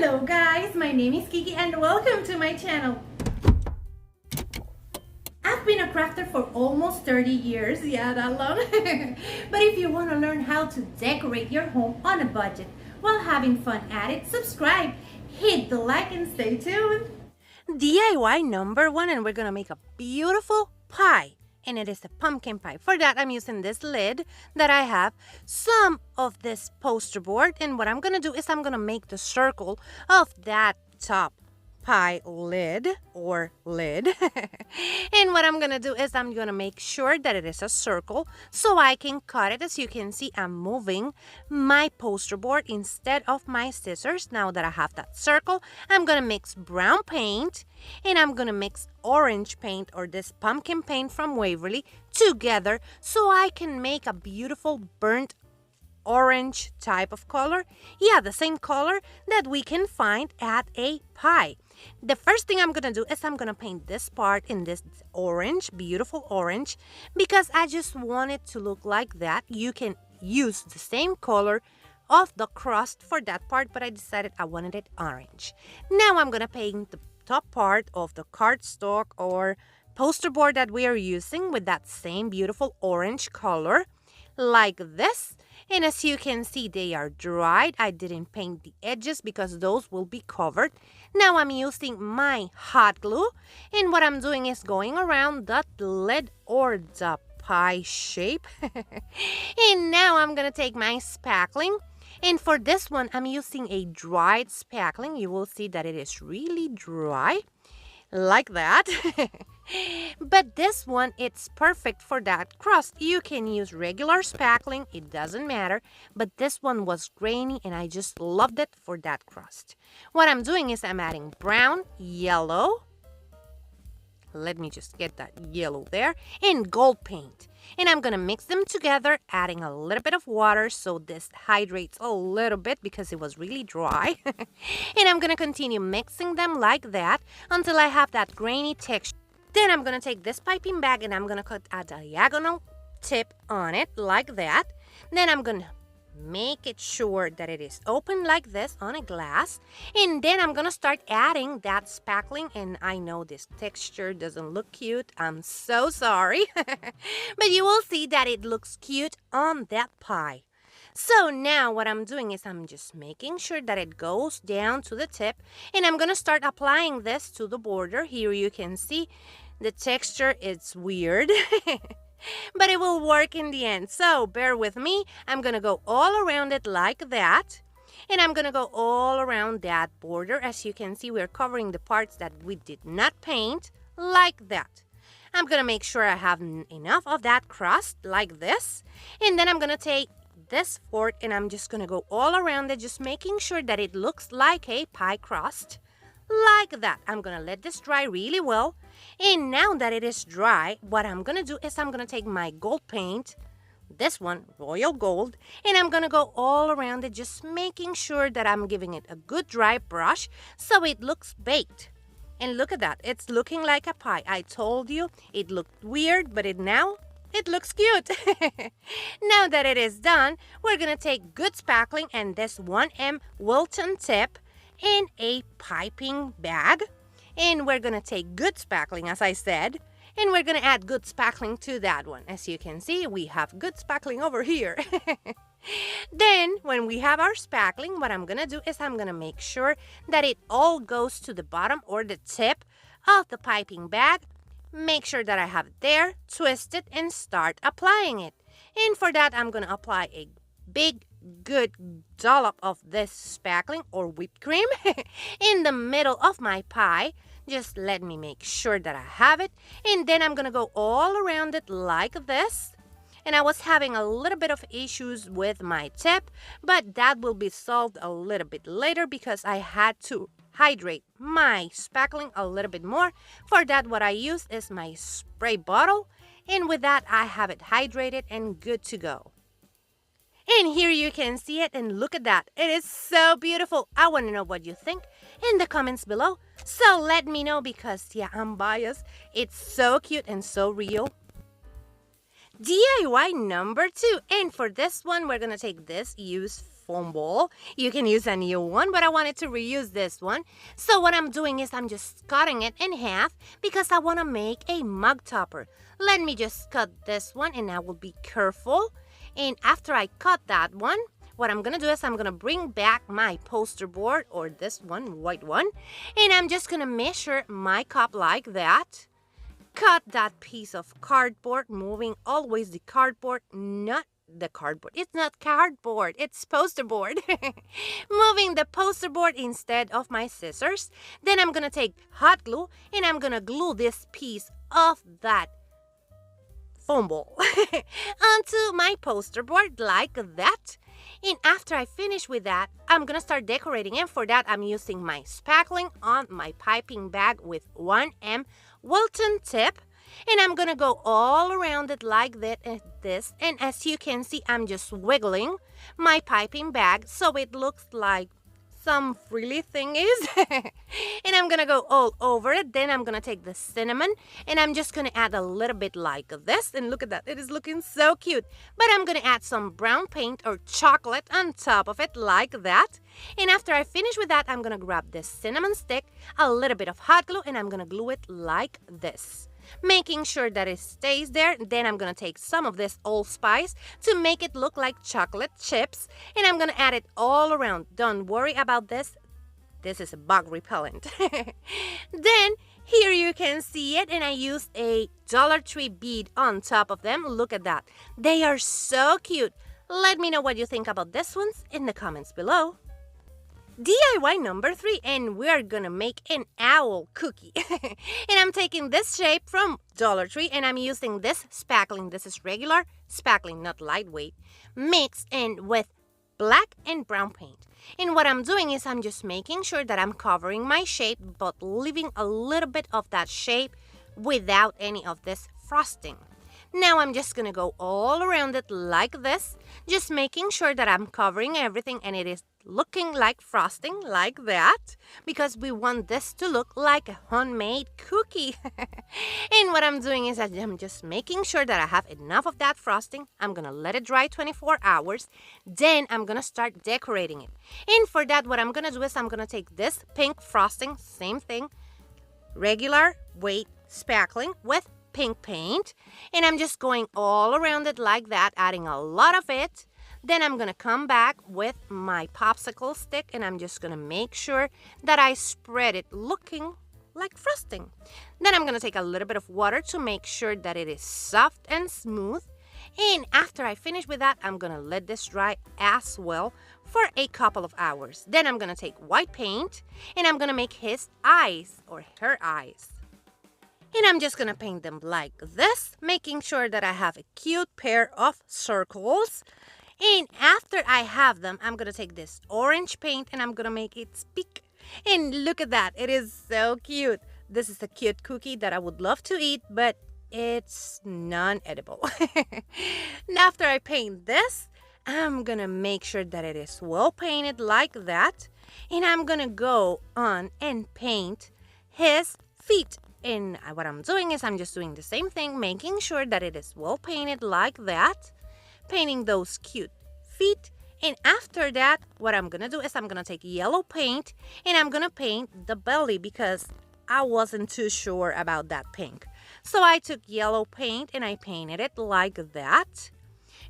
Hello guys, my name is Kiki and welcome to my channel. I've been a crafter for almost 30 years, yeah, that long. But if you want to learn how to decorate your home on a budget while having fun at it, subscribe, hit the like and stay tuned. DIY number 1, and we're gonna make a beautiful pie, and it is a pumpkin pie. For that, I'm using this lid that I have, some of this poster board, and what I'm gonna do is I'm gonna make the circle of that top pie lid or lid. And what I'm gonna do is I'm gonna make sure that it is a circle so I can cut it. As you can see, I'm moving my poster board instead of my scissors. Now that I have that circle, I'm gonna mix brown paint and I'm gonna mix orange paint or this pumpkin paint from Waverly together so I can make a beautiful burnt orange type of color. Yeah, the same color that we can find at a pie. The first thing I'm gonna do is I'm gonna paint this part in this orange, beautiful orange, because I just want it to look like that. You can use the same color of the crust for that part, but I decided I wanted it orange. Now I'm gonna paint the top part of the cardstock or poster board that we are using with that same beautiful orange color like this. And as you can see, they are dried. I didn't paint the edges because those will be covered. Now I'm using my hot glue. And what I'm doing is going around the lid or the pie shape. And now I'm going to take my spackling. And for this one, I'm using a dried spackling. You will see that it is really dry. Like that. But this one, it's perfect for that crust. You can use regular spackling, it doesn't matter, but this one was grainy and I just loved it for that crust. What I'm doing is I'm adding brown, yellow, let me just get that yellow there, and gold paint. And I'm gonna mix them together, adding a little bit of water so this hydrates a little bit because it was really dry. And I'm gonna continue mixing them like that until I have that grainy texture. Then I'm gonna take this piping bag and I'm gonna cut a diagonal tip on it like that. Then I'm gonna make it sure that it is open like this on a glass. And then I'm gonna start adding that spackling. And I know this texture doesn't look cute. I'm so sorry. But you will see that it looks cute on that pie. So now what I'm doing is I'm just making sure that it goes down to the tip. And I'm gonna start applying this to the border. Here you can see the texture is weird. But it will work in the end, so bear with me. I'm gonna go all around it like that, and I'm gonna go all around that border. As you can see, we're covering the parts that we did not paint like that. I'm gonna make sure I have enough of that crust like this, and then I'm gonna take this fork and I'm just gonna go all around it, just making sure that it looks like a pie crust like that. I'm gonna let this dry really well. And now that it is dry, what I'm gonna do is I'm gonna take my gold paint, this one, royal gold, and I'm gonna go all around it, just making sure that I'm giving it a good dry brush so it looks baked. And look at that, it's looking like a pie. I told you it looked weird, but now it looks cute. Now that it is done, we're gonna take good spackling and this 1M Wilton tip in a piping bag. And we're gonna take good spackling, as I said, and we're gonna add good spackling to that one. As you can see, we have good spackling over here. Then, when we have our spackling, what I'm gonna do is I'm gonna make sure that it all goes to the bottom or the tip of the piping bag. Make sure that I have it there, twist it, and start applying it. And for that, I'm gonna apply a big good dollop of this spackling or whipped cream in the middle of my pie. Just let me make sure that I have it, and then I'm gonna go all around it like this. And I was having a little bit of issues with my tip, but that will be solved a little bit later because I had to hydrate my spackling a little bit more. For that, what I use is my spray bottle, and with that I have it hydrated and good to go. And here you can see it, and look at that. It is so beautiful. I want to know what you think in the comments below. So let me know because, yeah, I'm biased. It's so cute and so real. DIY number 2. And for this one, we're going to take this used foam ball. You can use a new one, but I wanted to reuse this one. So what I'm doing is I'm just cutting it in half because I want to make a mug topper. Let me just cut this one, and I will be careful. And after I cut that one, what I'm going to do is I'm going to bring back my poster board, or this one, white one, and I'm just going to measure my cup like that. Cut that piece of cardboard, moving always the cardboard, not the cardboard. It's not cardboard, it's poster board. Moving the poster board instead of my scissors. Then I'm going to take hot glue, and I'm going to glue this piece of that foam ball onto my poster board like that. And after I finish with that, I'm going to start decorating. And for that, I'm using my spackling on my piping bag with 1M Wilton tip. And I'm going to go all around it like that and this. And as you can see, I'm just wiggling my piping bag so it looks like some frilly thing is. And I'm going to go all over it. Then I'm going to take the cinnamon and I'm just going to add a little bit like this. And look at that. It is looking so cute. But I'm going to add some brown paint or chocolate on top of it like that. And after I finish with that, I'm going to grab this cinnamon stick, a little bit of hot glue, and I'm going to glue it like this, making sure that it stays there. Then I'm going to take some of this allspice to make it look like chocolate chips, and I'm going to add it all around. Don't worry about this. This is a bug repellent. Then here you can see it, and I used a Dollar Tree bead on top of them. Look at that. They are so cute. Let me know what you think about this ones in the comments below. DIY number 3, and we're gonna make an owl cookie. And I'm taking this shape from Dollar Tree, and I'm using this spackling. This is regular spackling, not lightweight, mixed in with black and brown paint. And what I'm doing is I'm just making sure that I'm covering my shape, but leaving a little bit of that shape without any of this frosting. Now I'm just gonna go all around it like this, just making sure that I'm covering everything and it is looking like frosting like that, because we want this to look like a homemade cookie. And what I'm doing is I'm just making sure that I have enough of that frosting. I'm gonna let it dry 24 hours. Then I'm gonna start decorating it. And for that, what I'm gonna do is I'm gonna take this pink frosting, same thing, regular weight spackling with pink paint, and I'm just going all around it like that, adding a lot of it. Then I'm gonna come back with my popsicle stick, and I'm just gonna make sure that I spread it looking like frosting. Then I'm gonna take a little bit of water to make sure that it is soft and smooth. And after I finish with that, I'm gonna let this dry as well for a couple of hours. Then I'm gonna take white paint, and I'm gonna make his eyes or her eyes. And I'm just gonna paint them like this, making sure that I have a cute pair of circles. And after I have them, I'm gonna take this orange paint and I'm gonna make it speak. And look at that, it is so cute. This is a cute cookie that I would love to eat, but it's non-edible. And after I paint this, I'm gonna make sure that it is well painted like that. And I'm gonna go on and paint his feet. And what I'm doing is I'm just doing the same thing, making sure that it is well painted like that, painting those cute feet. And after that, what I'm gonna do is I'm gonna take yellow paint and I'm gonna paint the belly, because I wasn't too sure about that pink. So I took yellow paint and I painted it like that.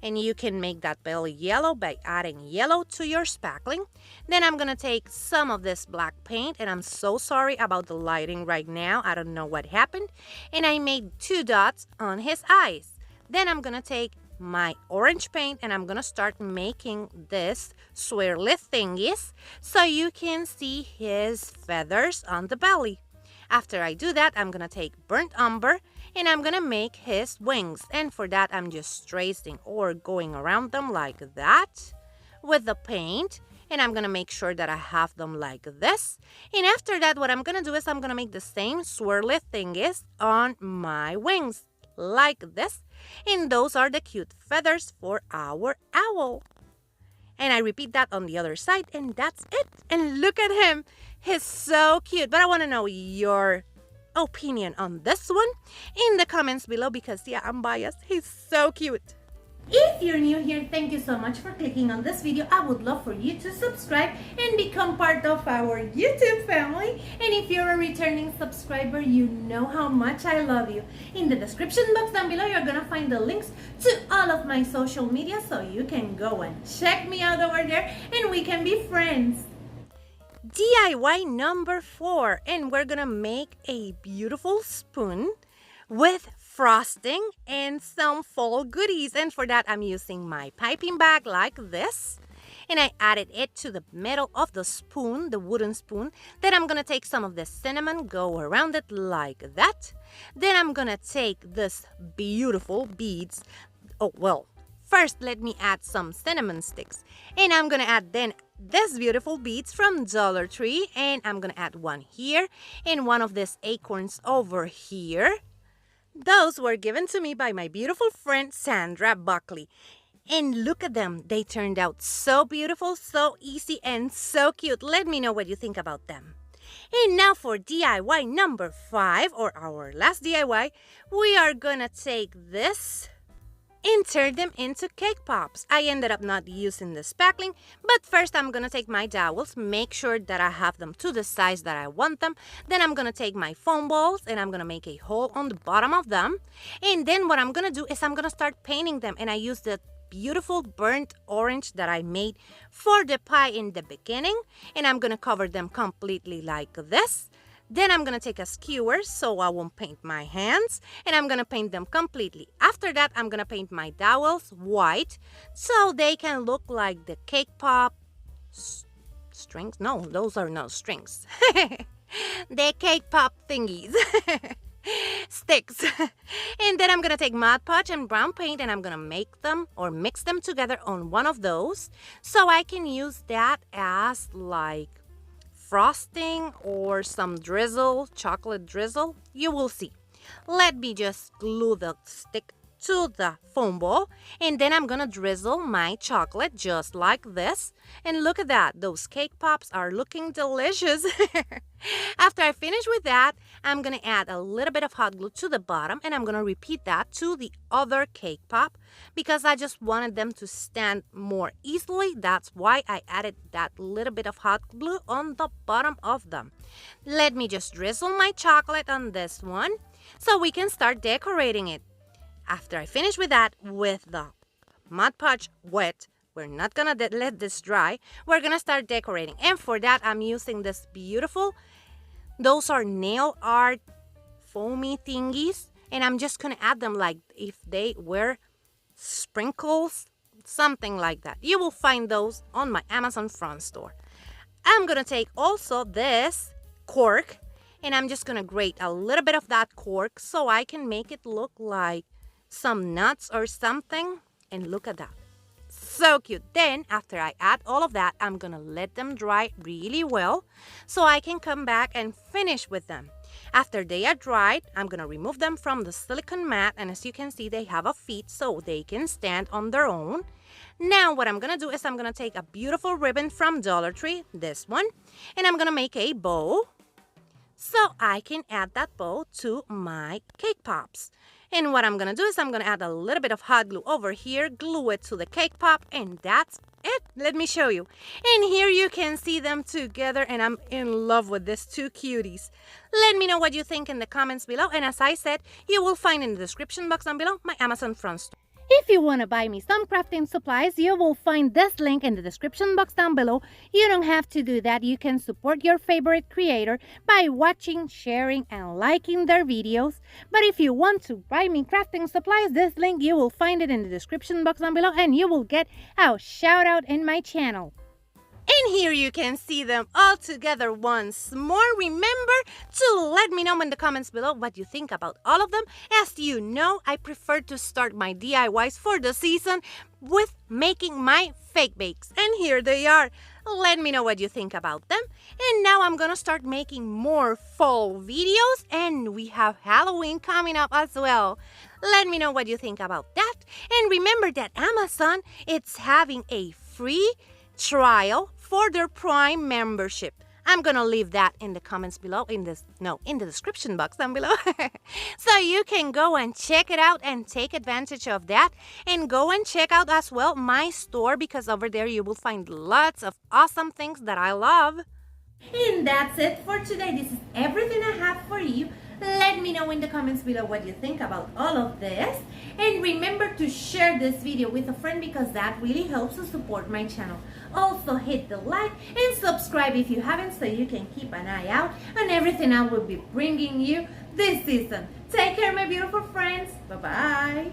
And you can make that belly yellow by adding yellow to your spackling. Then I'm gonna take some of this black paint, and I'm so sorry about the lighting right now. I don't know what happened. And I made 2 dots on his eyes. Then I'm gonna take my orange paint and I'm gonna start making this swirly thingies so you can see his feathers on the belly. After I do that, I'm gonna take burnt umber and I'm gonna make his wings. And for that, I'm just tracing or going around them like that with the paint. And I'm gonna make sure that I have them like this. And after that, what I'm gonna do is I'm gonna make the same swirly thingies on my wings like this. And those are the cute feathers for our owl. And I repeat that on the other side, and that's it. And look at him. He's so cute. But I want to know your opinion on this one in the comments below, because yeah, I'm biased. He's so cute. If you're new here, thank you so much for clicking on this video. I would love for you to subscribe and become part of our YouTube family. And if you're a returning subscriber, you know how much I love you. In the description box down below, you're gonna find the links to all of my social media, so you can go and check me out over there and we can be friends. DIY number 4, and we're gonna make a beautiful spoon with frosting and some fall goodies. And for that, I'm using my piping bag like this, and I added it to the middle of the spoon, the wooden spoon. Then I'm gonna take some of the cinnamon, go around it like that. Then I'm gonna take this beautiful beads. Oh, well, first let me add some cinnamon sticks, and I'm gonna add then this beautiful beads from Dollar Tree, and I'm gonna add one here and one of these acorns over here. Those were given to me by my beautiful friend Sandra Buckley. And look at them. They turned out so beautiful, so easy, and so cute. Let me know what you think about them. And now for DIY number 5, or our last DIY, we are gonna take this and turn them into cake pops. I ended up not using the spackling, but first I'm gonna take my dowels, make sure that I have them to the size that I want them. Then I'm gonna take my foam balls and I'm gonna make a hole on the bottom of them. And then what I'm gonna do is I'm gonna start painting them, and I use the beautiful burnt orange that I made for the pie in the beginning, and I'm gonna cover them completely like this. Then I'm gonna take a skewer so I won't paint my hands, and I'm gonna paint them completely. After that, I'm gonna paint my dowels white so they can look like the cake pop strings. No, those are not strings. The cake pop thingies. Sticks. And then I'm gonna take Mod Podge and brown paint, and I'm gonna make them or mix them together on one of those so I can use that as like frosting or some drizzle, chocolate drizzle. You will see. Let me just glue the stick to the foam ball, and then I'm gonna drizzle my chocolate just like this. And look at that, those cake pops are looking delicious. After I finish with that, I'm gonna add a little bit of hot glue to the bottom, and I'm gonna repeat that to the other cake pop because I just wanted them to stand more easily. That's why I added that little bit of hot glue on the bottom of them. Let me just drizzle my chocolate on this one so we can start decorating it. After I finish with that, with the Mod Podge wet, we're not gonna let this dry. We're gonna start decorating. And for that, I'm using this beautiful, those are nail art foamy thingies. And I'm just gonna add them like if they were sprinkles, something like that. You will find those on my Amazon front store. I'm gonna take also this cork, and I'm just gonna grate a little bit of that cork so I can make it look like some nuts or something. And look at that, so cute. Then after I add all of that, I'm gonna let them dry really well so I can come back and finish with them. After they are dried, I'm gonna remove them from the silicone mat, and as you can see, they have a feet so they can stand on their own. Now what I'm gonna do is I'm gonna take a beautiful ribbon from Dollar Tree, this one, and I'm gonna make a bow so I can add that bow to my cake pops. And what I'm gonna do is I'm gonna add a little bit of hot glue over here, glue it to the cake pop, and that's it. Let me show you. And here you can see them together, and I'm in love with these two cuties. Let me know what you think in the comments below, and as I said, you will find in the description box down below my Amazon front store. If you want to buy me some crafting supplies, you will find this link in the description box down below. You don't have to do that. You can support your favorite creator by watching, sharing, and liking their videos. But if you want to buy me crafting supplies, this link, you will find it in the description box down below, and you will get a shout out in my channel. And here you can see them all together once more. Remember to let me know in the comments below what you think about all of them. As you know, I prefer to start my DIYs for the season with making my fake bakes. And here they are. Let me know what you think about them. And now I'm gonna start making more fall videos, and we have Halloween coming up as well. Let me know what you think about that. And remember that Amazon, it's having a free trial for their Prime membership. I'm gonna leave that in the comments below, in the description box down below. So you can go and check it out and take advantage of that. And go and check out as well my store, because over there you will find lots of awesome things that I love. And that's it for today. This is everything I have for you. Let me know in the comments below what you think about all of this. And remember to share this video with a friend, because that really helps to support my channel. Also hit the like and subscribe if you haven't, so you can keep an eye out on everything I will be bringing you this season. Take care, my beautiful friends. Bye-bye.